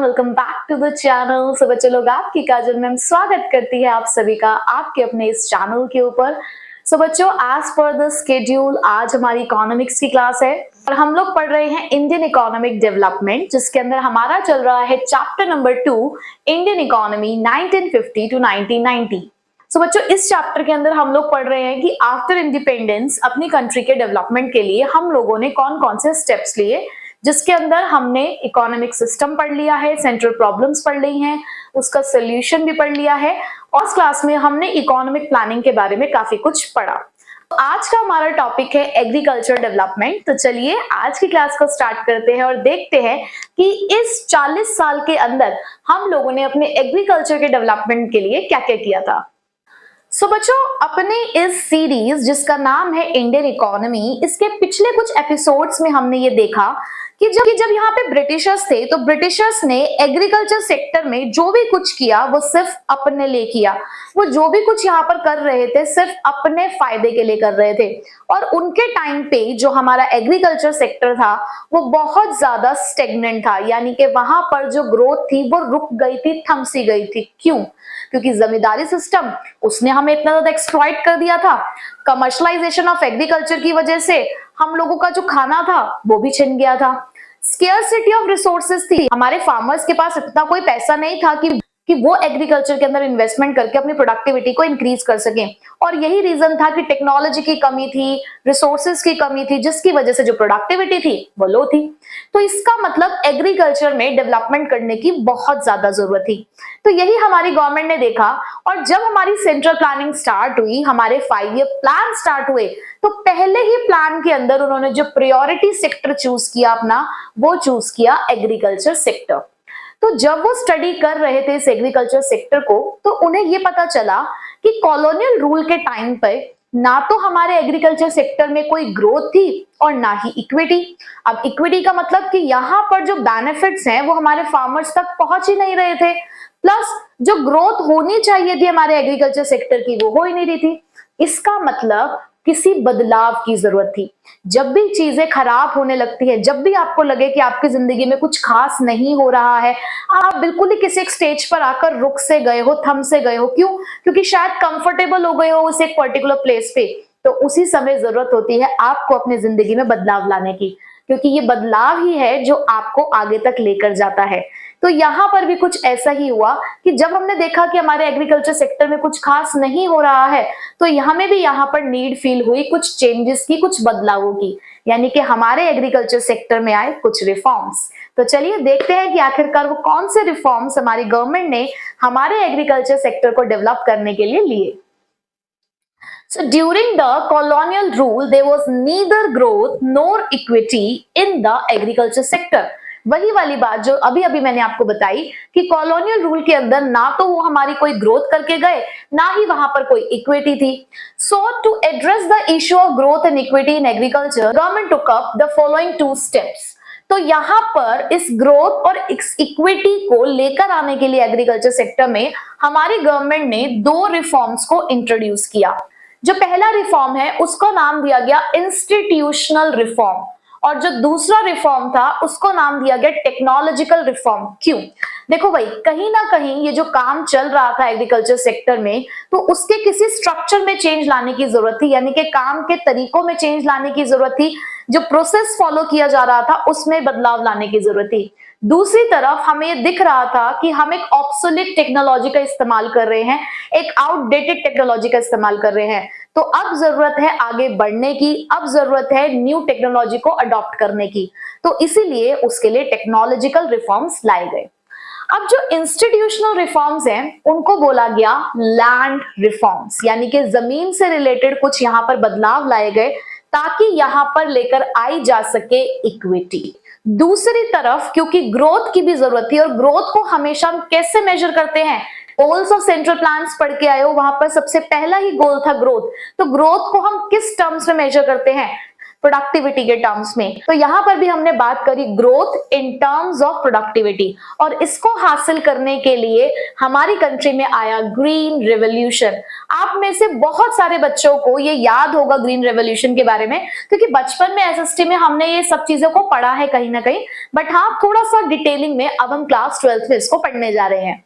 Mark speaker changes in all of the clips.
Speaker 1: Welcome back to the channel. So बच्चे लोग, आपकी काजल मैम स्वागत करती है आप सभी का आपके अपने इस चैनल के ऊपर। सो बच्चों, एज पर द स्केड्यूल आज हमारी इकोनॉमिक्स की क्लास है और हम लोग पढ़ रहे हैं इंडियन इकोनॉमिक डेवलपमेंट, जिसके अंदर हमारा चल रहा है chapter number 2 Indian economy 1950 to 1990। So बच्चों, इस चैप्टर के अंदर हम लोग पढ़ रहे हैं कि आफ्टर इंडिपेंडेंस अपनी कंट्री के डेवलपमेंट के लिए हम लोगों ने कौन कौन से स्टेप्स लिए, जिसके अंदर हमने इकोनॉमिक सिस्टम पढ़ लिया है, सेंट्रल प्रॉब्लम्स पढ़ ली हैं, उसका सोल्यूशन भी पढ़ लिया है और इस क्लास में हमने इकोनॉमिक प्लानिंग के बारे में काफी कुछ पढ़ा। तो आज का हमारा टॉपिक है एग्रीकल्चर डेवलपमेंट। तो चलिए आज की क्लास को स्टार्ट करते हैं और देखते हैं कि इस 40 साल के अंदर हम लोगों ने अपने एग्रीकल्चर के डेवलपमेंट के लिए क्या क्या किया था। सो बच्चों, अपने इस सीरीज जिसका नाम है इंडियन इकोनॉमी, इसके पिछले कुछ एपिसोड्स में हमने ये देखा कि जब यहाँ पे ब्रिटिशर्स थे तो ब्रिटिशर्स ने एग्रीकल्चर सेक्टर में जो भी कुछ किया वो सिर्फ अपने लिए किया। वो जो भी कुछ यहाँ पर कर रहे थे सिर्फ अपने फायदे के लिए कर रहे थे और उनके टाइम पे जो हमारा एग्रीकल्चर सेक्टर था वो बहुत ज्यादा स्टेगनेंट था, यानी कि वहां पर जो ग्रोथ थी वो रुक गई थी, थमसी गई थी। क्यों? क्योंकि जमींदारी सिस्टम उसने हमें इतना ज्यादा एक्सप्लॉइट कर दिया था। कमर्शलाइजेशन ऑफ एग्रीकल्चर की वजह से हम लोगों का जो खाना था वो भी छिन गया था। स्केर्सिटी ऑफ रिसोर्सेज थी, हमारे फार्मर्स के पास इतना कोई पैसा नहीं था कि वो एग्रीकल्चर के अंदर इन्वेस्टमेंट करके अपनी प्रोडक्टिविटी को इंक्रीज कर सकें। और यही रीजन था कि टेक्नोलॉजी की कमी थी, रिसोर्सेज की कमी थी, जिसकी वजह से जो प्रोडक्टिविटी थी वो लो थी। तो इसका मतलब एग्रीकल्चर में डेवलपमेंट करने की बहुत ज्यादा जरूरत थी। तो यही हमारी गवर्नमेंट ने देखा और जब हमारी सेंट्रल प्लानिंग स्टार्ट हुई, हमारे 5 ईयर प्लान स्टार्ट हुए, तो पहले ही प्लान के अंदर उन्होंने जो प्रायोरिटी सेक्टर चूज किया अपना, वो चूज किया एग्रीकल्चर सेक्टर। तो जब वो स्टडी कर रहे थे इस एग्रीकल्चर सेक्टर को, तो उन्हें ये पता चला कि कॉलोनियल रूल के टाइम पे ना तो हमारे एग्रीकल्चर सेक्टर में कोई ग्रोथ थी और ना ही इक्विटी। अब इक्विटी का मतलब कि यहाँ पर जो बेनिफिट्स हैं वो हमारे फार्मर्स तक पहुंच ही नहीं रहे थे, प्लस जो ग्रोथ होनी चाहिए थी हमारे एग्रीकल्चर सेक्टर की वो हो ही नहीं रही थी। इसका मतलब किसी बदलाव की जरूरत थी। जब भी चीजें खराब होने लगती है, जब भी आपको लगे कि आपकी जिंदगी में कुछ खास नहीं हो रहा है, आप बिल्कुल ही किसी एक स्टेज पर आकर रुक से गए हो, थम से गए हो, क्यों? क्योंकि शायद कंफर्टेबल हो गए हो उस एक पर्टिकुलर प्लेस पे, तो उसी समय जरूरत होती है आपको अपनी जिंदगी में बदलाव लाने की, क्योंकि ये बदलाव ही है जो आपको आगे तक लेकर जाता है। तो यहाँ पर भी कुछ ऐसा ही हुआ कि जब हमने देखा कि हमारे एग्रीकल्चर सेक्टर में कुछ खास नहीं हो रहा है, तो हमें भी यहाँ पर नीड फील हुई कुछ चेंजेस की, कुछ बदलावों की, यानी कि हमारे एग्रीकल्चर सेक्टर में आए कुछ रिफॉर्म्स। तो चलिए देखते हैं कि आखिरकार वो कौन से रिफॉर्म्स हमारी गवर्नमेंट ने हमारे एग्रीकल्चर सेक्टर को डेवलप करने के लिए लिए। So during the colonial rule, there was neither growth nor equity in the agriculture sector. वही वाली बात जो अभी मैंने आपको बताई कि कॉलोनियल रूल के अंदर ना तो वो हमारी कोई ग्रोथ करके गए, ना ही वहां पर कोई इक्विटी थी। So to address the issue of growth and equity in agriculture, government took up the following 2 steps. तो यहाँ पर इस ग्रोथ और इक्विटी को लेकर आने के लिए एग्रीकल्चर सेक्टर में हमारी गवर्नमेंट ने 2 रिफॉर्म्स को इंट्रोड्यूस किया। जो पहला रिफॉर्म है उसको नाम दिया गया इंस्टीट्यूशनल रिफॉर्म और जो दूसरा रिफॉर्म था उसको नाम दिया गया टेक्नोलॉजिकल रिफॉर्म। क्यों? देखो भाई, कहीं ना कहीं ये जो काम चल रहा था एग्रीकल्चर सेक्टर में, तो उसके किसी स्ट्रक्चर में चेंज लाने की जरूरत थी, यानी कि काम के तरीकों में चेंज लाने की जरूरत थी। जो प्रोसेस फॉलो किया जा रहा था उसमें बदलाव लाने की जरूरत थी। दूसरी तरफ हमें ये दिख रहा था कि हम एक ऑब्सोलीट टेक्नोलॉजी का इस्तेमाल कर रहे हैं, एक आउटडेटेड टेक्नोलॉजी का इस्तेमाल कर रहे हैं। तो अब जरूरत है आगे बढ़ने की, अब जरूरत है न्यू टेक्नोलॉजी को अडॉप्ट करने की। तो इसीलिए उसके लिए टेक्नोलॉजिकल रिफॉर्म्स लाए गए। अब जो इंस्टीट्यूशनल रिफॉर्म्स हैं उनको बोला गया लैंड रिफॉर्म्स, यानी कि जमीन से रिलेटेड कुछ यहाँ पर बदलाव लाए गए ताकि यहाँ पर लेकर आई जा सके इक्विटी। दूसरी तरफ क्योंकि ग्रोथ की भी जरूरत थी और ग्रोथ को हमेशा हम कैसे मेजर करते हैं, गोल्स ऑफ सेंट्रल प्लान्स पढ़ के आए हो, वहां पर सबसे पहला ही गोल था ग्रोथ। तो ग्रोथ को हम किस टर्म्स में मेजर करते हैं? प्रोडक्टिविटी के टर्म्स में। तो यहाँ पर भी हमने बात करी growth in terms of productivity, और इसको हासिल करने के लिए हमारी कंट्री में आया ग्रीन रेवोल्यूशन। आप में से बहुत सारे बच्चों को ये याद होगा ग्रीन रेवोल्यूशन के बारे में, क्योंकि बचपन में एसएसटी में हमने ये सब चीजों को पढ़ा है कहीं ना कहीं, बट हाँ थोड़ा सा डिटेलिंग में अब हम क्लास 12th में इसको पढ़ने जा रहे हैं।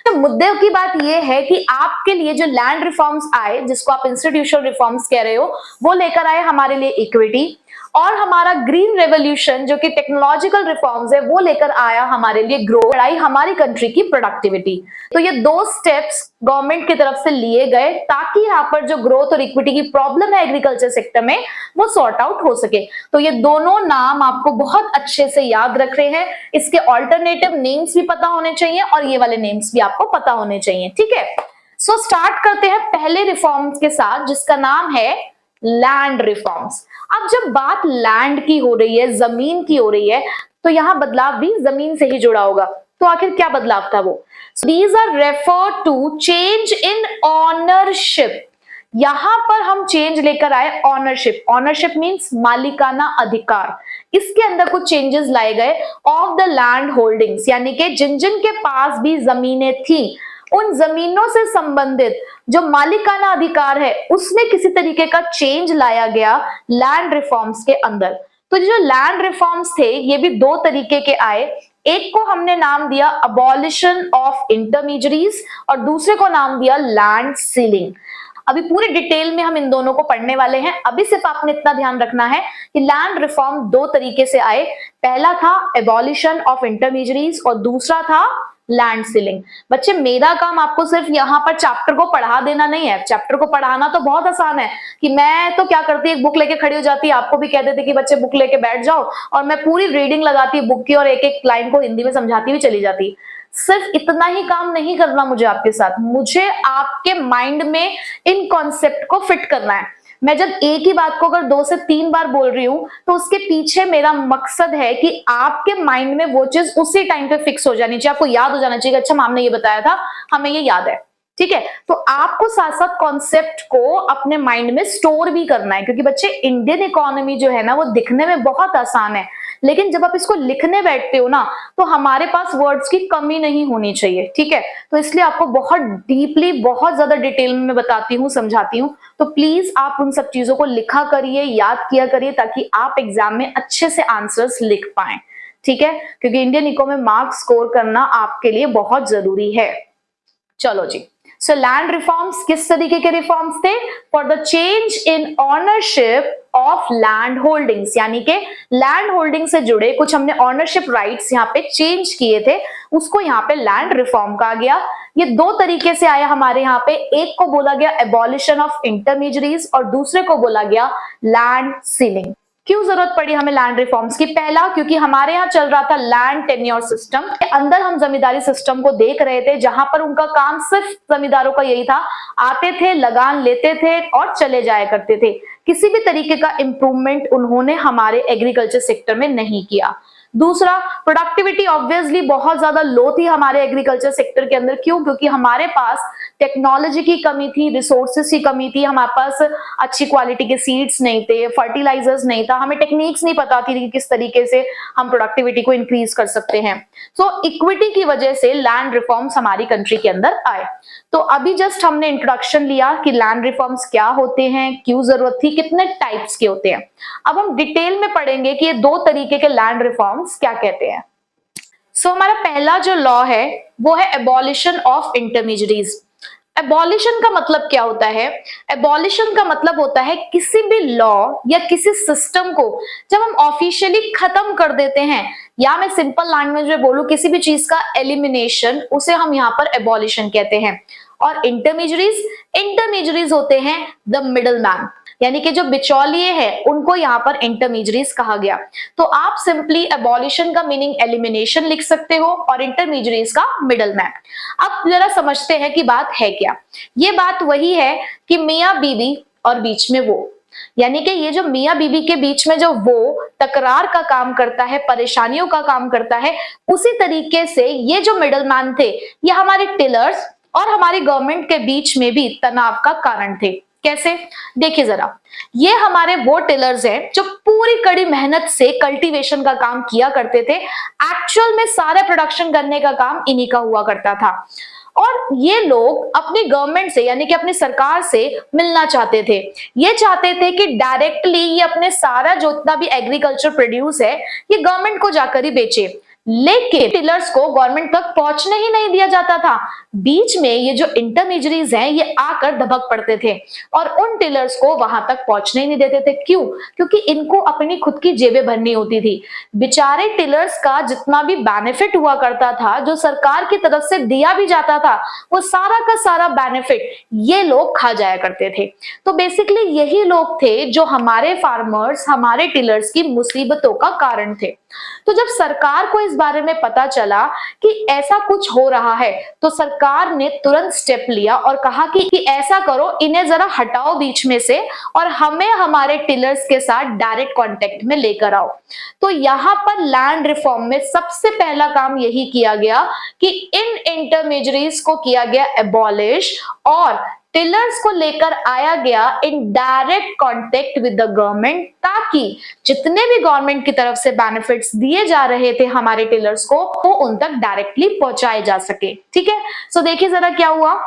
Speaker 1: तो मुद्दे की बात यह है कि आपके लिए जो लैंड रिफॉर्म्स आए, जिसको आप इंस्टीट्यूशनल रिफॉर्म्स कह रहे हो, वो लेकर आए हमारे लिए इक्विटी, और हमारा ग्रीन रेवोल्यूशन जो कि टेक्नोलॉजिकल रिफॉर्म्स है वो लेकर आया हमारे लिए ग्रोथ, बढ़ाई हमारी कंट्री की प्रोडक्टिविटी। तो ये दो स्टेप्स गवर्नमेंट की तरफ से लिए गए ताकि यहाँ पर जो ग्रोथ और इक्विटी की प्रॉब्लम है एग्रीकल्चर सेक्टर में वो सॉर्ट आउट हो सके। तो ये दोनों नाम आपको बहुत अच्छे से याद रख रहे हैं, इसके ऑल्टरनेटिव नेम्स भी पता होने चाहिए और ये वाले नेम्स भी आपको पता होने चाहिए, ठीक है। सो स्टार्ट करते हैं पहले रिफॉर्म्स के साथ, जिसका नाम है लैंड रिफॉर्म्स। अब जब बात लैंड की हो रही है, जमीन की हो रही है, तो यहां बदलाव भी जमीन से ही जुड़ा होगा। तो आखिर क्या बदलाव था वो? These are refer to change in ownership. यहां पर हम चेंज लेकर आए ऑनरशिप। ऑनरशिप मींस मालिकाना अधिकार। इसके अंदर कुछ चेंजेस लाए गए ऑफ द लैंड होल्डिंग्स, यानी कि जिन जिन के पास भी जमीनें थी उन जमीनों से संबंधित जो मालिकाना अधिकार है उसमें किसी तरीके का चेंज लाया गया लैंड रिफॉर्म्स के अंदर। तो जो लैंड रिफॉर्म्स थे ये भी दो तरीके के आए। एक को हमने नाम दिया अबॉलिशन ऑफ इंटरमीडियरीज और दूसरे को नाम दिया लैंड सीलिंग। अभी पूरी डिटेल में हम इन दोनों को पढ़ने वाले हैं। अभी सिर्फ आपने इतना ध्यान रखना है कि लैंड रिफॉर्म दो तरीके से आए। पहला था एबॉलिशन ऑफ इंटरमीडियरीज और दूसरा था लैंड सीलिंग। बच्चे मेरा काम आपको सिर्फ यहाँ पर चैप्टर को पढ़ा देना नहीं है। चैप्टर को पढ़ाना तो बहुत आसान है कि मैं तो क्या करती एक बुक लेके खड़ी हो जाती, आपको भी कह देते कि बच्चे बुक लेके बैठ जाओ, और मैं पूरी रीडिंग लगाती बुक की और एक एक लाइन को हिंदी में समझाती हुई चली जाती। सिर्फ इतना ही काम नहीं करना मुझे आपके साथ, मुझे आपके माइंड में इन कॉन्सेप्ट को फिट करना है। मैं जब एक ही बात को अगर 2 से 3 बार बोल रही हूं तो उसके पीछे मेरा मकसद है कि आपके माइंड में वो चीज उसी टाइम पे फिक्स हो जानी चाहिए, आपको याद हो जाना चाहिए। अच्छा मैम ने ये बताया था, हमें ये याद है, ठीक है। तो आपको साथ साथ कॉन्सेप्ट को अपने माइंड में स्टोर भी करना है, क्योंकि बच्चे इंडियन इकोनॉमी जो है ना वो दिखने में बहुत आसान है, लेकिन जब आप इसको लिखने बैठते हो ना तो हमारे पास वर्ड्स की कमी नहीं होनी चाहिए, ठीक है। तो इसलिए आपको बहुत डीपली, बहुत ज्यादा डिटेल में बताती हूँ, समझाती हूँ। तो प्लीज आप उन सब चीजों को लिखा करिए, याद किया करिए, ताकि आप एग्जाम में अच्छे से आंसर्स लिख पाए, ठीक है, क्योंकि इंडियन इको में मार्क्स स्कोर करना आपके लिए बहुत जरूरी है। चलो जी, सो लैंड रिफॉर्म्स किस तरीके के रिफॉर्म्स थे? For the change in ownership of land holdings, यानी कि लैंड होल्डिंग से जुड़े कुछ हमने ऑनरशिप राइट्स यहाँ पे चेंज किए थे, उसको यहाँ पे लैंड रिफॉर्म कहा गया। ये दो तरीके से आया हमारे यहाँ पे, एक को बोला गया एबॉलिशन ऑफ इंटरमीडियरीज और दूसरे को बोला गया लैंड सीलिंग। क्यों जरूरत पड़ी हमें लैंड रिफॉर्म्स की? पहला, क्योंकि हमारे यहाँ चल रहा था लैंड टेन्योर सिस्टम। अंदर हम जमींदारी सिस्टम को देख रहे थे, जहां पर उनका काम सिर्फ जमींदारों का यही था, आते थे, लगान लेते थे और चले जाया करते थे। किसी भी तरीके का इंप्रूवमेंट उन्होंने हमारे एग्रीकल्चर सेक्टर में नहीं किया। दूसरा, प्रोडक्टिविटी ऑब्वियसली बहुत ज्यादा लो थी हमारे एग्रीकल्चर सेक्टर के अंदर। क्यों? क्योंकि हमारे पास टेक्नोलॉजी की कमी थी, रिसोर्सेस की कमी थी, हमारे पास अच्छी क्वालिटी के सीड्स नहीं थे, फर्टिलाइजर्स नहीं था, हमें टेक्निक्स नहीं पता थी कि किस तरीके से हम प्रोडक्टिविटी को इंक्रीज कर सकते हैं। सो इक्विटी की वजह से लैंड रिफॉर्म्स हमारी कंट्री के अंदर आए। तो अभी जस्ट हमने इंट्रोडक्शन लिया कि लैंड रिफॉर्म्स क्या होते हैं, क्यों जरूरत थी, कितने टाइप्स के होते हैं। अब हम डिटेल में पढ़ेंगे कि ये दो तरीके के लैंड रिफॉर्म्स क्या कहते हैं। सो हमारा पहला जो लॉ है वो है एबॉलिशन ऑफ इंटरमीडियरीज। एबॉलिशन का मतलब क्या होता है? एबॉलिशन का मतलब होता है किसी भी लॉ या किसी सिस्टम को जब हम ऑफिशियली खत्म कर देते हैं, या मैं सिंपल लैंग्वेज में बोलूं किसी भी चीज का एलिमिनेशन, उसे हम यहाँ पर एबॉलिशन कहते हैं। और इंटरमीडियरीज होते हैं द मिडल मैन, यानी कि जो बिचौलिए हैं उनको यहाँ पर इंटरमीडियरीज कहा गया। तो आप सिंपली एबॉलिशन का मीनिंग एलिमिनेशन लिख सकते हो और इंटरमीडियरीज का मिडल मैन। अब जरा समझते हैं कि बात है क्या। ये बात वही है कि मियाँ बीवी और बीच में वो, यानी कि ये जो मियाँ बीवी के बीच में जो वो तकरार का काम करता है, परेशानियों का काम करता है, उसी तरीके से ये जो मिडल मैन थे ये हमारे टिलर्स और हमारी गवर्नमेंट के बीच में भी तनाव का कारण थे। कैसे? देखिए जरा, ये हमारे वो टिलर्स हैं जो पूरी कड़ी मेहनत से कल्टीवेशन का काम किया करते थे। एक्चुअल में सारे प्रोडक्शन करने का काम इन्हीं का हुआ करता था। और ये लोग अपनी गवर्नमेंट से यानी कि अपनी सरकार से मिलना चाहते थे। ये चाहते थे कि डायरेक्टली ये अपने सारा जो इतना भी एग्रीकल्चर प्रोड्यूस है ये गवर्नमेंट को जाकर ही बेचे, लेकिन टिलर्स को गवर्नमेंट तक पहुंचने ही नहीं दिया जाता था। बीच में ये जो इंटरमीडियरीज हैं ये आकर दबक पड़ते थे और उन टिलर्स को वहां तक पहुंचने ही नहीं देते थे। क्यों? क्योंकि इनको अपनी खुद की जेबें भरनी होती थी। बेचारे टिलर्स का जितना भी बेनिफिट हुआ करता था, जो सरकार की तरफ से दिया भी जाता था, वो सारा का सारा बेनिफिट ये लोग खा जाया करते थे। तो बेसिकली यही लोग थे जो हमारे फार्मर्स, हमारे टिलर्स की मुसीबतों का कारण थे। तो जब सरकार को इस बारे में पता चला कि ऐसा कुछ हो रहा है, तो सरकार ने तुरंत स्टेप लिया और कहा कि ऐसा करो, इन्हें जरा हटाओ बीच में से और हमें हमारे टिलर्स के साथ डायरेक्ट कांटेक्ट में लेकर आओ। तो यहाँ पर लैंड रिफॉर्म में सबसे पहला काम यही किया गया कि इन इंटरमीडियरीज को किया गया एबॉलिश और टिलर्स को लेकर आया गया in direct contact with the government, ताकि जितने भी गवर्नमेंट की तरफ से बेनिफिट्स दिए जा रहे थे हमारे टिलर्स को, वो उन तक डायरेक्टली पहुंचाए जा सके। ठीक है, सो देखिए जरा क्या हुआ।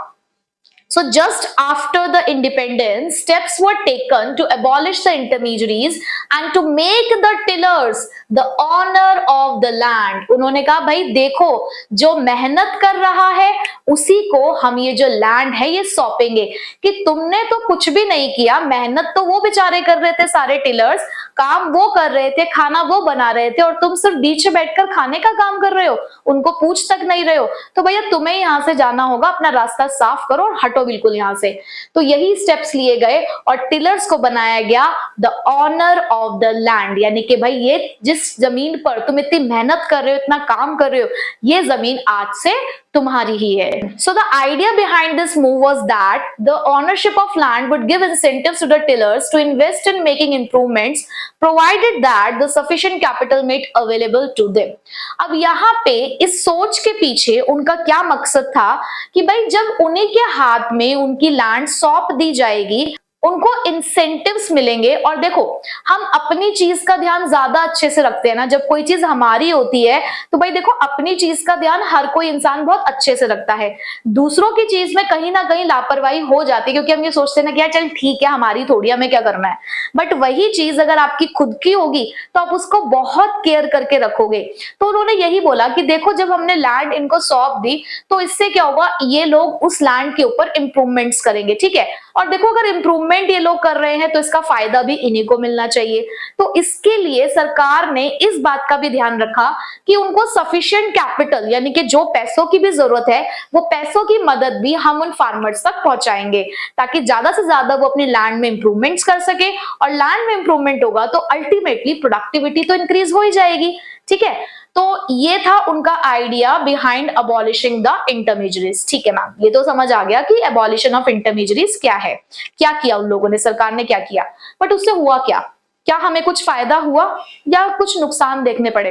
Speaker 1: So just after the independence, steps were taken to abolish the intermediaries and to make the tillers the owner of the land. उन्होंने कहा भाई देखो, जो मेहनत कर रहा है उसी को हम ये जो लैंड है ये सौंपेंगे, कि तुमने तो कुछ भी नहीं किया, मेहनत तो वो बेचारे कर रहे थे, सारे टिलर्स काम वो कर रहे थे, खाना वो बना रहे थे, और तुम सिर्फ बीच में बैठकर खाने का काम कर रहे हो, उनको पूछ तक नहीं रहे हो। तो भैया तुम्हें यहाँ से जाना होगा, अपना रास्ता साफ करो और हटो बिल्कुल यहाँ से। तो यही स्टेप्स लिए गए और टिलर्स को बनाया गया the owner of the land, यानी कि भाई ये जिस जमीन पर तुम इतनी मेहनत कर रहे हो, इतना काम कर रहे हो, ये जमीन आज से तुम्हारी ही है। So the idea behind this move was that the ownership of land would give incentives to the tillers to invest in making improvements, provided that the sufficient capital made available to them. अब यहाँ पे इस सोच के पीछे उनका क्या मकसद था कि भाई जब उन्हीं के हाथ में उनकी लैंड सौंप दी जाएगी, उनको इंसेंटिव्स मिलेंगे। और देखो, हम अपनी चीज का ध्यान ज्यादा अच्छे से रखते हैं ना, जब कोई चीज हमारी होती है तो भाई देखो अपनी चीज का ध्यान हर कोई इंसान बहुत अच्छे से रखता है। दूसरों की चीज में कहीं ना कहीं लापरवाही हो जाती है, क्योंकि हम ये सोचते हैं ना कि यार चल ठीक है हमारी थोड़ी, हमें क्या करना है। बट वही चीज अगर आपकी खुद की होगी तो आप उसको बहुत केयर करके रखोगे। तो उन्होंने यही बोला कि देखो जब हमने लैंड इनको सौंप दी तो इससे क्या होगा, ये लोग उस लैंड के ऊपर इंप्रूवमेंट्स करेंगे। ठीक है, और देखो अगर इंप्रूवमेंट ये लोग कर रहे हैं तो इसका फायदा भी इन्हीं को मिलना चाहिए। तो इसके लिए सरकार ने इस बात का भी ध्यान रखा कि उनको सफिशिएंट कैपिटल, यानी कि जो पैसों की भी जरूरत है, वो पैसों की मदद भी हम उन फार्मर्स तक पहुंचाएंगे, ताकि ज्यादा से ज्यादा वो अपनी लैंड में इंप्रूवमेंट्स कर सके। और लैंड में इंप्रूवमेंट होगा तो अल्टीमेटली प्रोडक्टिविटी तो इंक्रीज हो ही जाएगी। ठीक है, तो ये था उनका idea behind abolishing the intermediaries. ठीक है मैम, ये तो समझ आ गया कि अबॉलिशन ऑफ इंटरमीडियरीज क्या है, क्या किया उन लोगों ने, सरकार ने क्या किया। बट उससे हुआ क्या, क्या हमें कुछ फायदा हुआ या कुछ नुकसान देखने पड़े?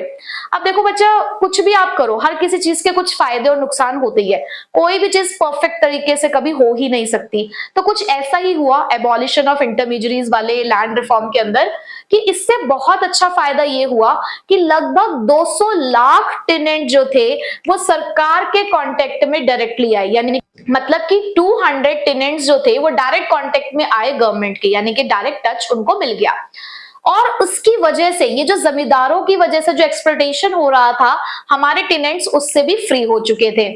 Speaker 1: अब देखो बच्चा, कुछ भी आप करो, हर किसी चीज के कुछ फायदे और नुकसान होते ही है, कोई भी चीज परफेक्ट तरीके से कभी हो ही नहीं सकती। तो कुछ ऐसा ही हुआ एबॉलिशन ऑफ इंटरमीडियरीज वाले लैंड रिफॉर्म के अंदर, कि इससे बहुत अच्छा फायदा ये हुआ कि लगभग 200 लाख टेनेंट जो थे वो सरकार के कांटेक्ट में डायरेक्टली आए, यानी मतलब कि 200 टेनेंट्स जो थे वो डायरेक्ट कांटेक्ट में आए गवर्नमेंट के, यानी कि डायरेक्ट टच उनको मिल गया। और उसकी वजह से, ये जो जमींदारों की वजह से जो एक्सप्लॉयटेशन हो रहा था, हमारे टेनेंट्स उससे भी फ्री हो चुके थे।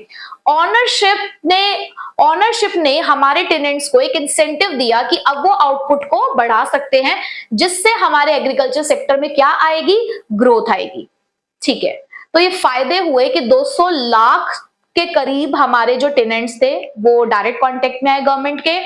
Speaker 1: ऑनरशिप ने हमारे टेनेंट्स को एक इंसेंटिव दिया कि अब वो आउटपुट को बढ़ा सकते हैं, जिससे हमारे एग्रीकल्चर सेक्टर में क्या आएगी, ग्रोथ आएगी। ठीक है, तो ये फायदे हुए कि 200 लाख के करीब हमारे जो टेनेंट्स थे वो डायरेक्ट कांटेक्ट में आए गवर्नमेंट के,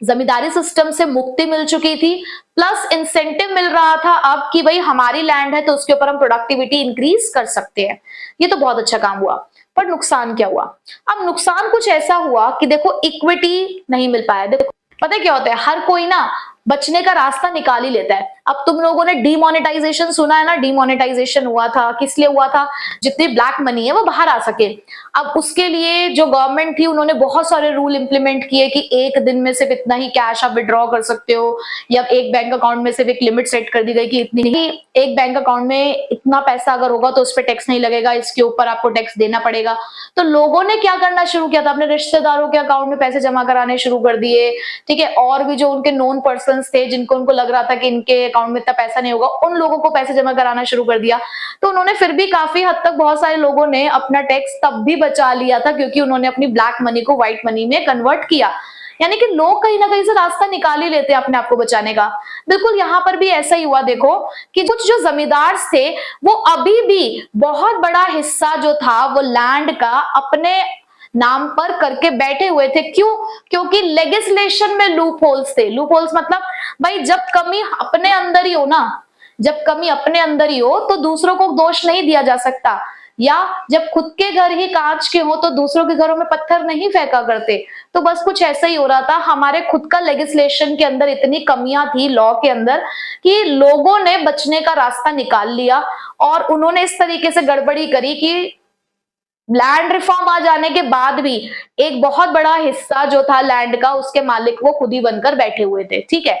Speaker 1: जमींदारी सिस्टम से मुक्ति मिल चुकी थी, प्लस इंसेंटिव मिल रहा था अब कि भाई हमारी लैंड है तो उसके ऊपर हम प्रोडक्टिविटी इंक्रीज कर सकते हैं। ये तो बहुत अच्छा काम हुआ। पर नुकसान क्या हुआ? अब नुकसान कुछ ऐसा हुआ कि देखो इक्विटी नहीं मिल पाया। देखो पता है क्या होता है, हर कोई ना बचने का रास्ता निकाल ही लेता है। अब तुम लोगों ने डीमोनेटाइजेशन सुना है ना, डीमोनेटाइजेशन हुआ था, किस लिए हुआ था? जितनी ब्लैक मनी है वो बाहर आ सके। अब उसके लिए जो गवर्नमेंट थी उन्होंने बहुत सारे रूल इंप्लीमेंट किए कि एक दिन में सिर्फ इतना ही कैश आप विड्रॉ कर सकते हो, या एक बैंक अकाउंट में सिर्फ एक लिमिट सेट कर दी गई कि इतनी ही, एक बैंक अकाउंट में इतना पैसा अगर होगा तो उस पर टैक्स नहीं लगेगा, इसके ऊपर आपको टैक्स देना पड़ेगा। तो लोगों ने क्या करना शुरू किया था, अपने रिश्तेदारों के अकाउंट में पैसे जमा कराने शुरू कर दिए, ठीक है। और भी जो उनके नोन पर्सन थे जिनको उनको लग रहा था कि इनके अकाउंट में इतना पैसा नहीं होगा, उन लोगों को पैसे जमा कराना शुरू कर दिया। तो उन्होंने फिर भी काफी हद तक बहुत सारे लोगों ने अपना टैक्स तब भी बचा लिया था, क्योंकि उन्होंने अपनी ब्लैक मनी को व्हाइट मनी में कन्वर्ट किया। यानी कि लोग कहीं ना कहीं से रास्ता निकाल ही लेते हैं अपने आप को बचाने का। बिल्कुल यहाँ पर भी ऐसा ही हुआ। देखो कि कुछ जो जमींदार थे वो अभी भी बहुत बड़ा हिस्सा जो था वो लैंड का अपने नाम पर करके बैठे हुए थे। क्यों? क्योंकि लेजिस्लेशन में लूप होल्स थे। लूप होल्स मतलब भाई जब कमी अपने अंदर ही हो ना, जब कमी अपने अंदर ही हो तो दूसरों को दोष नहीं दिया जा सकता, या जब खुद के घर ही कांच के हो तो दूसरों के घरों में पत्थर नहीं फेंका करते। तो बस कुछ ऐसा ही हो रहा था। हमारे खुद का लेजिस्लेशन के अंदर इतनी कमियां थी लॉ के अंदर कि लोगों ने बचने का रास्ता निकाल लिया, और उन्होंने इस तरीके से गड़बड़ी करी कि लैंड रिफॉर्म आ जाने के बाद भी एक बहुत बड़ा हिस्सा जो था लैंड का, उसके मालिक वो खुद ही बनकर बैठे हुए थे, ठीक है।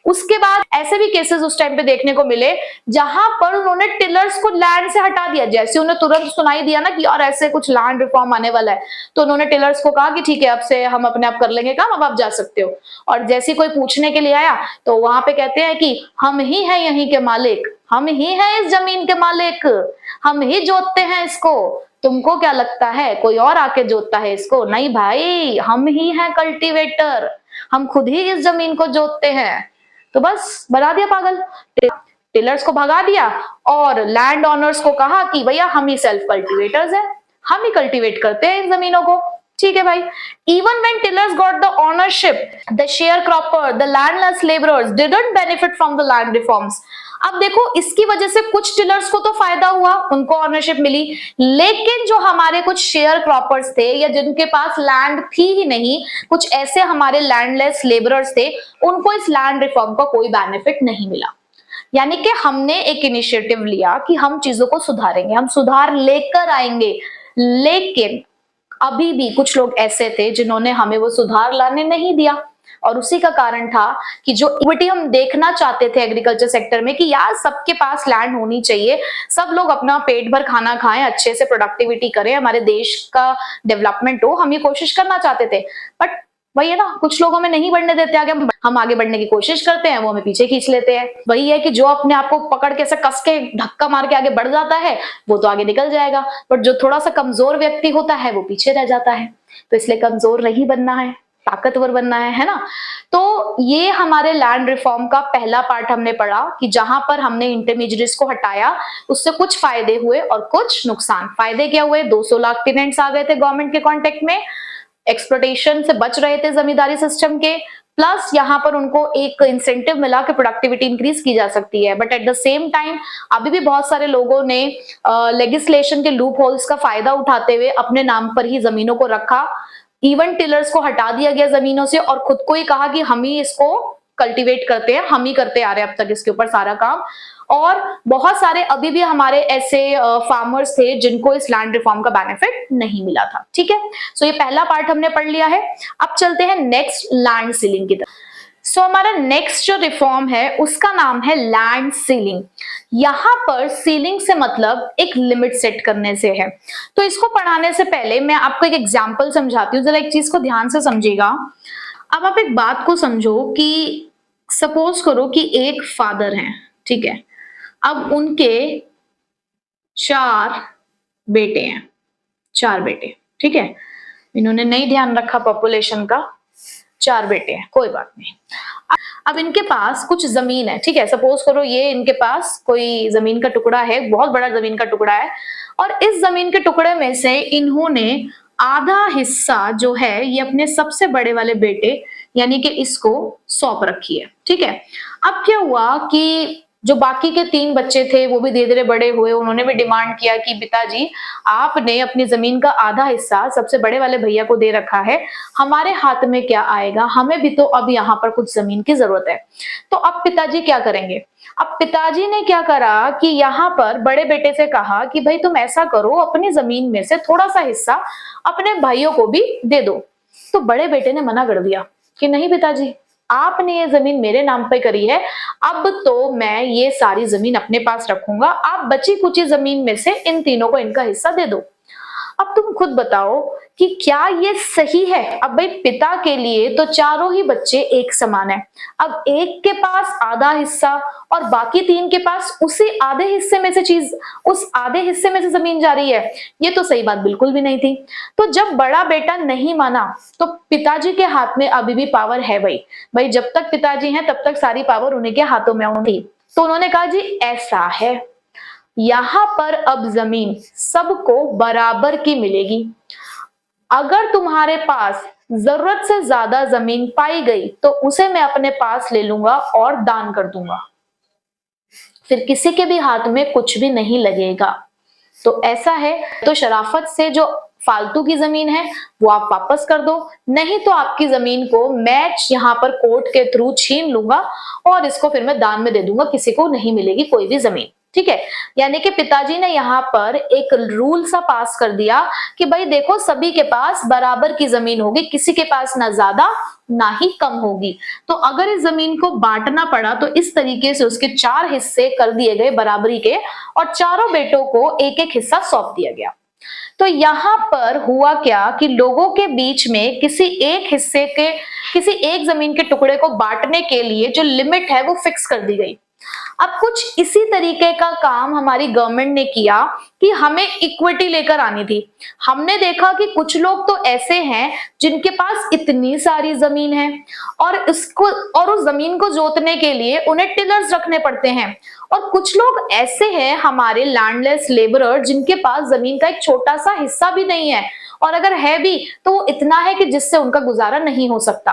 Speaker 1: उसके बाद ऐसे भी केसेस उस टाइम पे देखने को मिले जहां पर उन्होंने टिलर्स को लैंड से हटा दिया। जैसे उन्हें तुरंत सुनाई दिया ना कि यार ऐसे कुछ लैंड रिफॉर्म आने वाला है, तो उन्होंने टिलर्स को कहा कि ठीक है अब से हम अपने आप कर लेंगे काम, अब आप जा सकते हो। और जैसे कोई पूछने के लिए आया तो वहां पे कहते हैं कि हम ही हैं यहीं के मालिक, हम ही हैं इस जमीन के मालिक, हम ही जोतते हैं इसको, तुमको क्या लगता है कोई और आके जोतता है इसको? नहीं भाई, हम ही हैं कल्टीवेटर, हम खुद ही इस जमीन को जोतते हैं। तो बस बना दिया पागल, टिलर्स को भगा दिया और लैंड ओनर्स को कहा कि भैया हम ही सेल्फ कल्टीवेटर्स हैं, हम ही कल्टीवेट करते हैं इन जमीनों को, ठीक है भाई। Even when tillers got the ownership, the share cropper, the landless labourers didn't benefit from the land reforms. अब देखो इसकी वजह से कुछ टिलर्स को तो फायदा हुआ, उनको ओनरशिप मिली, लेकिन जो हमारे कुछ शेयर क्रॉपर्स थे या जिनके पास लैंड थी ही नहीं, कुछ ऐसे हमारे लैंडलेस लेबरर्स थे, उनको इस लैंड रिफॉर्म का कोई बेनिफिट नहीं मिला। यानी कि हमने एक इनिशिएटिव लिया कि हम चीजों को सुधारेंगे, हम सुधार लेकर आएंगे, लेकिन अभी भी कुछ लोग ऐसे थे जिन्होंने हमें वो सुधार लाने नहीं दिया। और उसी का कारण था कि जो इक्विटी हम देखना चाहते थे एग्रीकल्चर सेक्टर में कि यार सबके पास लैंड होनी चाहिए, सब लोग अपना पेट भर खाना खाएं, अच्छे से प्रोडक्टिविटी करें, हमारे देश का डेवलपमेंट हो, हम ये कोशिश करना चाहते थे। बट वही है ना, कुछ लोग हमें नहीं बढ़ने देते आगे, हम आगे बढ़ने की कोशिश करते हैं, वो हमें पीछे खींच लेते हैं। वही है कि जो अपने आप को पकड़ के ऐसे कस के धक्का मार के आगे बढ़ जाता है वो तो आगे निकल जाएगा, बट जो थोड़ा सा कमजोर व्यक्ति होता है वो पीछे रह जाता है। तो इसलिए कमजोर नहीं बनना है, ताकतवर बनना है ना। तो ये हमारे लैंड रिफॉर्म का पहला पार्ट हमने पढ़ा कि जहां पर हमने इंटरमीडिएट्स को हटाया उससे कुछ फायदे हुए और कुछ नुकसान। फायदे क्या हुए? 200 लाख टेनेंट्स आ गए थे गवर्नमेंट के कॉन्टेक्ट में, एक्सप्लोटेशन से बच रहे थे जमींदारी सिस्टम के, प्लस यहाँ पर उनको एक इंसेंटिव मिला कि प्रोडक्टिविटी इंक्रीज की जा सकती है। But at the same time अभी भी बहुत सारे लोगों ने लेजिस्लेशन के लूप होल्स का फायदा उठाते हुए अपने नाम पर ही जमीनों को रखा, इवन टिलर्स को हटा दिया गया जमीनों से और खुद को ही कहा कि हम ही इसको कल्टीवेट करते हैं, हम ही करते आ रहे हैं अब तक इसके ऊपर सारा काम। और बहुत सारे अभी भी हमारे ऐसे फार्मर्स थे जिनको इस लैंड रिफॉर्म का बेनिफिट नहीं मिला था, ठीक है। सो ये पहला पार्ट हमने पढ़ लिया है। अब चलते हैं नेक्स्ट लैंड सीलिंग की तरफ। सो हमारा नेक्स्ट जो रिफॉर्म है उसका नाम है लैंड सीलिंग। यहां पर सीलिंग से मतलब एक लिमिट सेट करने से है। तो इसको पढ़ाने से पहले मैं आपको एक एग्जांपल समझाती हूँ, जरा एक चीज को ध्यान से समझिएगा। अब आप एक बात को समझो कि सपोज करो कि एक फादर हैं, ठीक है। अब उनके 4 बेटे हैं, 4 बेटे, ठीक है। इन्होंने नहीं ध्यान रखा पॉपुलेशन का, 4 बेटे हैं, कोई बात नहीं। अब इनके पास कुछ जमीन है, ठीक है। सपोज करो ये इनके पास कोई जमीन का टुकड़ा है, बहुत बड़ा जमीन का टुकड़ा है, और इस जमीन के टुकड़े में से इन्होंने आधा हिस्सा जो है ये अपने सबसे बड़े वाले बेटे यानी कि इसको सौंप रखी है, ठीक है। अब क्या हुआ कि जो बाकी के 3 बच्चे थे वो भी धीरे धीरे बड़े हुए, उन्होंने भी डिमांड किया कि पिताजी आपने अपनी जमीन का आधा हिस्सा सबसे बड़े वाले भैया को दे रखा है, हमारे हाथ में क्या आएगा, हमें भी तो अब यहाँ पर कुछ जमीन की जरूरत है। तो अब पिताजी क्या करेंगे? अब पिताजी ने क्या करा कि यहाँ पर बड़े बेटे से कहा कि भाई तुम ऐसा करो, अपनी जमीन में से थोड़ा सा हिस्सा अपने भाइयों को भी दे दो। तो बड़े बेटे ने मना कर दिया कि नहीं पिताजी, आपने ये जमीन मेरे नाम पे करी है, अब तो मैं ये सारी जमीन अपने पास रखूंगा, आप बची कुची जमीन में से इन तीनों को इनका हिस्सा दे दो। अब तुम खुद बताओ कि क्या ये सही है? अब भाई पिता के लिए तो चारों ही बच्चे एक समान है, अब एक के पास आधा हिस्सा और बाकी 3 के पास उसी आधे हिस्से में से उस आधे हिस्से में से जमीन जा रही है, ये तो सही बात बिल्कुल भी नहीं थी। तो जब बड़ा बेटा नहीं माना तो पिताजी के हाथ में अभी भी पावर है भाई जब तक पिताजी हैं तब तक सारी पावर उन्हीं के हाथों में थी। तो उन्होंने कहा जी ऐसा है, यहां पर अब जमीन सबको बराबर की मिलेगी। अगर तुम्हारे पास जरूरत से ज्यादा जमीन पाई गई तो उसे मैं अपने पास ले लूंगा और दान कर दूंगा, फिर किसी के भी हाथ में कुछ भी नहीं लगेगा। तो ऐसा है, तो शराफत से जो फालतू की जमीन है वो आप वापस कर दो, नहीं तो आपकी जमीन को मैं यहाँ पर कोर्ट के थ्रू छीन लूंगा और इसको फिर मैं दान में दे दूंगा, किसी को नहीं मिलेगी कोई भी जमीन। ठीक है, यानी कि पिताजी ने यहाँ पर एक रूल सा पास कर दिया कि भाई देखो सभी के पास बराबर की जमीन होगी, किसी के पास ना ज्यादा ना ही कम होगी। तो अगर इस जमीन को बांटना पड़ा तो इस तरीके से उसके 4 हिस्से कर दिए गए बराबरी के और चारों बेटों को एक एक हिस्सा सौंप दिया गया। तो यहाँ पर हुआ क्या कि लोगों के बीच में किसी एक जमीन के टुकड़े को बांटने के लिए जो लिमिट है वो फिक्स कर दी गई। अब कुछ इसी तरीके का काम हमारी गवर्नमेंट ने किया कि हमें इक्विटी लेकर आनी थी। हमने देखा कि कुछ लोग तो ऐसे हैं जिनके पास इतनी सारी जमीन है और उस जमीन को जोतने के लिए उन्हें टिलर्स रखने पड़ते हैं, और कुछ लोग ऐसे हैं हमारे लैंडलेस लेबरर जिनके पास जमीन का एक छोटा सा हिस्सा भी नहीं है, और अगर है भी तो वो इतना है कि जिससे उनका गुजारा नहीं हो सकता।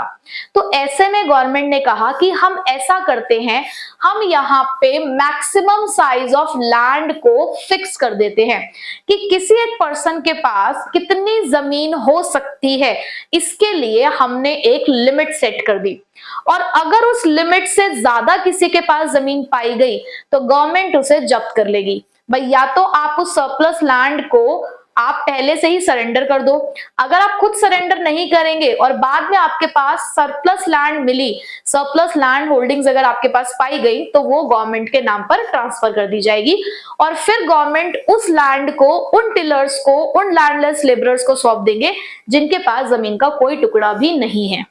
Speaker 1: तो ऐसे में गवर्नमेंट ने कहा कि हम ऐसा करते हैं, हम यहाँ पे मैक्सिमम साइज ऑफ लैंड को फिक्स कर देते हैं कि किसी एक पर्सन के पास कितनी जमीन हो सकती है, इसके लिए हमने एक लिमिट सेट कर दी। और अगर उस लिमिट से ज्यादा किसी के पास जमीन पाई गई तो गवर्नमेंट उसे जब्त कर लेगी। भाई या तो आप उस सरप्लस लैंड को आप पहले से ही सरेंडर कर दो, अगर आप खुद सरेंडर नहीं करेंगे और बाद में आपके पास सरप्लस लैंड मिली, सरप्लस लैंड होल्डिंग्स अगर आपके पास पाई गई तो वो गवर्नमेंट के नाम पर ट्रांसफर कर दी जाएगी और फिर गवर्नमेंट उस लैंड को उन टिलर्स को, उन लैंडलेस लेबरर्स को सौंप देंगे जिनके पास जमीन का कोई टुकड़ा भी नहीं है।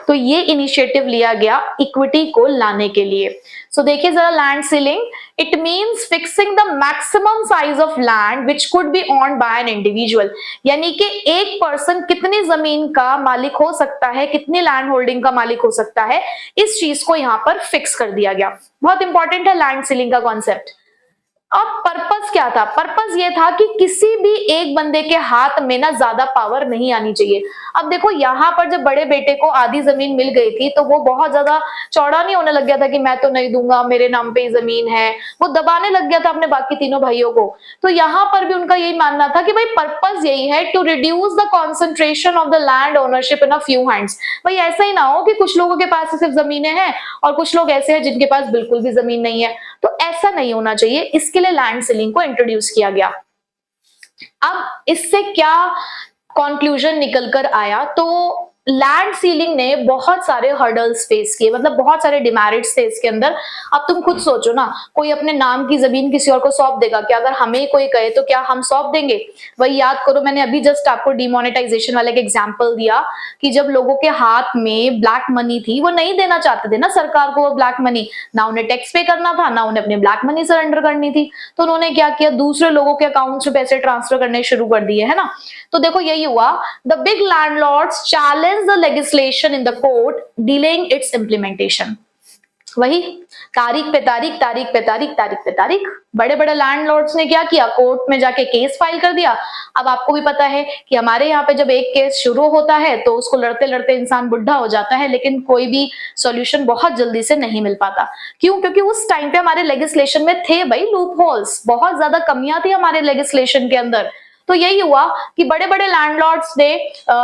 Speaker 1: तो ये इनिशिएटिव लिया गया इक्विटी को लाने के लिए। सो देखिए जरा, land ceiling it means fixing the maximum size of land which could be owned by an individual, यानी कि एक पर्सन कितनी जमीन का मालिक हो सकता है, कितनी लैंड होल्डिंग का मालिक हो सकता है, इस चीज को यहाँ पर फिक्स कर दिया गया। बहुत इंपॉर्टेंट है लैंड सीलिंग का कॉन्सेप्ट। अब पर्पस क्या था? पर्पस ये था कि किसी भी एक बंदे के हाथ में ना ज्यादा पावर नहीं आनी चाहिए। अब देखो यहाँ पर जब बड़े बेटे को आधी जमीन मिल गई थी तो वो बहुत ज्यादा चौड़ा नहीं होने लग गया था कि मैं तो नहीं दूंगा, मेरे नाम पे ही जमीन है, वो दबाने लग गया था अपने बाकी तीनों भाइयों को। तो यहाँ पर भी उनका यही मानना था कि भाई पर्पस यही है to reduce the concentration of the land ownership in a few hands. भाई ऐसा ही ना हो कि कुछ लोगों के पास सिर्फ जमीनें हैं और कुछ लोग ऐसे हैं जिनके पास बिल्कुल भी जमीन नहीं है, तो ऐसा नहीं होना चाहिए। इसके लिए लैंड सीलिंग को इंट्रोड्यूस किया गया। अब इससे क्या कंक्लूजन निकलकर आया? तो लैंड सीलिंग ने बहुत सारे हर्डल्स फेस किए, मतलब बहुत सारे डिमेरिट्स थे इसके अंदर। अब तुम खुद सोचो ना, कोई अपने नाम की जमीन किसी और को सौंप देगा क्या? अगर हमें कोई कहे तो क्या हम सौंप देंगे? वही याद करो, मैंने अभी जस्ट आपको डिमोनेटाइजेशन वाला एक एग्जांपल दिया कि जब लोगों के हाथ में ब्लैक मनी थी, वो नहीं देना चाहते थे ना सरकार को वो ब्लैक मनी, ना उन्हें टैक्स पे करना था, ना उन्हें अपनी ब्लैक मनी सरेंडर करनी थी, तो उन्होंने क्या किया, दूसरे लोगों के अकाउंट्स में पैसे ट्रांसफर करने शुरू कर दिए, है ना। तो देखो यही हुआ, the big landlords challenge the legislation in the court, delaying its implementation. वही तारीख पे तारीख, तारीख पे तारीख, तारीख पे तारीख। बड़े बड़े लैंडलॉर्ड्स ने क्या किया, कोर्ट में जाके केस फाइल कर दिया। अब आपको भी पता है कि हमारे यहाँ पे जब एक केस शुरू होता है तो उसको लड़ते लड़ते इंसान बुढ़ा हो जाता है, लेकिन कोई भी सॉल्यूशन बहुत जल्दी से नहीं मिल पाता। क्यों? क्योंकि उस टाइम पे हमारे लेजिस्लेशन में थे भाई लूप होल्स, बहुत ज्यादा कमियां थी हमारे लेजिस्लेशन के अंदर। तो यही हुआ कि बड़े बड़े लैंडलॉर्ड्स ने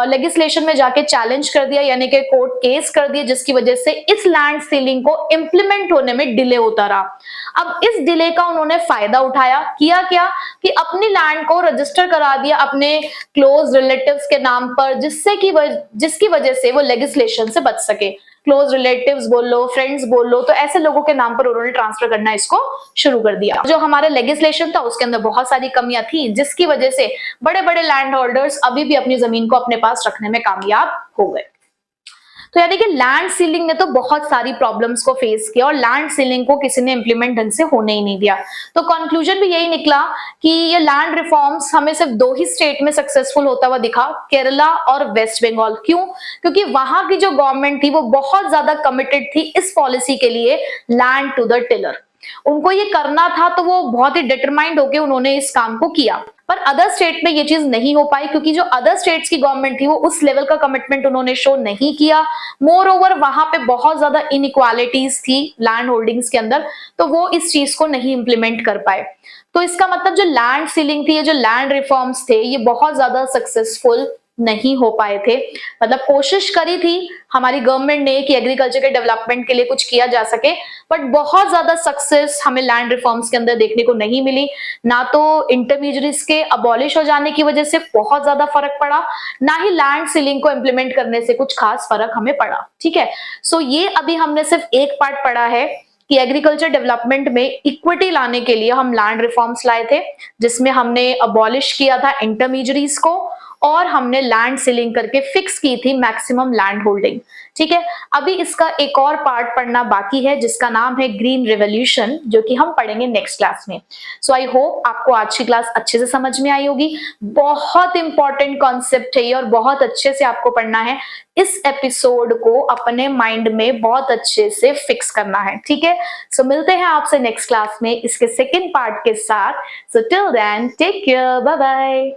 Speaker 1: लेजिस्लेशन में जाके चैलेंज कर दिया, यानी कि कोर्ट केस कर दिया, जिसकी वजह से इस लैंड सीलिंग को इंप्लीमेंट होने में डिले होता रहा। अब इस डिले का उन्होंने फायदा उठाया। किया क्या कि अपनी लैंड को रजिस्टर करा दिया अपने क्लोज रिलेटिव्स के नाम पर, जिसकी वजह से वो लेजिस्लेशन से बच सके। क्लोज रिलेटिव्स बोल लो, फ्रेंड्स बोल लो, तो ऐसे लोगों के नाम पर उन्होंने ट्रांसफर करना इसको शुरू कर दिया। जो हमारे लेजिस्लेशन था उसके अंदर बहुत सारी कमियां थी, जिसकी वजह से बड़े बड़े लैंड होल्डर्स अभी भी अपनी जमीन को अपने पास रखने में कामयाब हो गए। तो यानी कि लैंड सीलिंग ने तो बहुत सारी प्रॉब्लम्स को फेस किया और लैंड सीलिंग को किसी ने इंप्लीमेंट ढंग से होने ही नहीं दिया। तो कंक्लूजन भी यही निकला कि ये लैंड रिफॉर्म्स हमें सिर्फ 2 ही स्टेट में सक्सेसफुल होता हुआ दिखा, केरला और वेस्ट बंगाल। क्यों? क्योंकि वहां की जो गवर्नमेंट थी वो बहुत ज्यादा कमिटेड थी इस पॉलिसी के लिए, लैंड टू द टिलर। उनको ये करना था तो वो बहुत ही डिटरमाइंड होकर उन्होंने इस काम को किया। पर अदर स्टेट में ये चीज नहीं हो पाई, क्योंकि जो अदर स्टेट्स की गवर्नमेंट थी वो उस लेवल का कमिटमेंट उन्होंने शो नहीं किया। मोर ओवर वहां पे बहुत ज्यादा इनइक्वालिटीज थी लैंड होल्डिंग्स के अंदर, तो वो इस चीज को नहीं इंप्लीमेंट कर पाए। तो इसका मतलब जो लैंड सीलिंग थी, ये जो लैंड रिफॉर्म्स थे, ये बहुत ज्यादा सक्सेसफुल नहीं हो पाए थे। मतलब कोशिश करी थी हमारी गवर्नमेंट ने कि एग्रीकल्चर के डेवलपमेंट के लिए कुछ किया जा सके, बट बहुत ज्यादा सक्सेस हमें लैंड रिफॉर्म्स के अंदर देखने को नहीं मिली। ना तो इंटरमीडिएट्स के अबॉलिश हो जाने की वजह से बहुत ज्यादा फर्क पड़ा, ना ही लैंड सीलिंग को इंप्लीमेंट करने से कुछ खास फर्क हमें पड़ा। ठीक है, सो ये अभी हमने सिर्फ एक पार्ट पढ़ा है कि एग्रीकल्चर डेवलपमेंट में इक्विटी लाने के लिए हम लैंड रिफॉर्म्स लाए थे, जिसमें हमने अबॉलिश किया था इंटरमीडिएट्स को और हमने लैंड सीलिंग करके फिक्स की थी मैक्सिमम लैंड होल्डिंग। ठीक है, अभी इसका एक और पार्ट पढ़ना बाकी है जिसका नाम है ग्रीन रेवोल्यूशन, जो कि हम पढ़ेंगे नेक्स्ट क्लास में। सो आई होप आपको आज की क्लास अच्छे से समझ में आई होगी। बहुत इंपॉर्टेंट कॉन्सेप्ट है ये और बहुत अच्छे से आपको पढ़ना है। इस एपिसोड को अपने माइंड में बहुत अच्छे से फिक्स करना है। ठीक है, सो मिलते हैं आपसे नेक्स्ट क्लास में इसके सेकेंड पार्ट के साथ। So till then take care, bye bye.